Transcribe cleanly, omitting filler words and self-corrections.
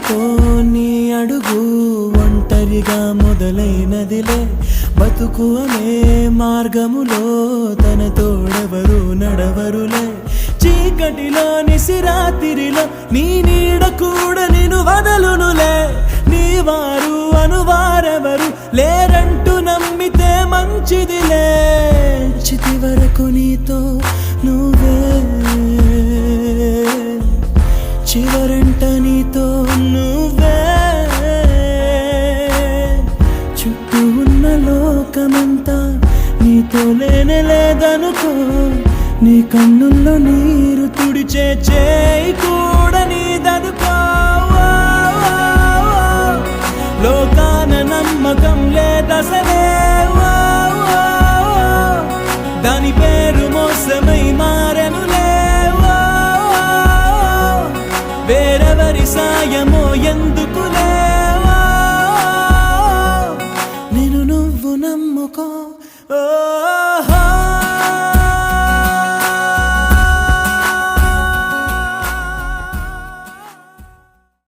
అనుకో నీ అడుగు ఒంటరిగా మొదలైనదిలే బతుకు అనే మార్గములో తన తోడెవరు నడవరులే చీకటిలో నిసిరాతిరిలో నీ నీడ కూడా నిన్ను వదలునులే నీ వారు అనువారెవరు లేరంటూ నమ్మితే మంచిదిలే చితి వరకు నీతో నువ్వే చివరంట నీతో నువ్వే చుట్టూ ఉన్న లోకమంతా నీతో లేదనుకో నీ కన్నుల్లో నీరు తుడిచే చేయి కూడా నీదనుకో లోకాన నమ్మకం లేదసలే దాని పేరు మోసమై మారెనులే వేరెవరి సాయమో ఎందుకులే నిన్ను నువ్వు నమ్ముకో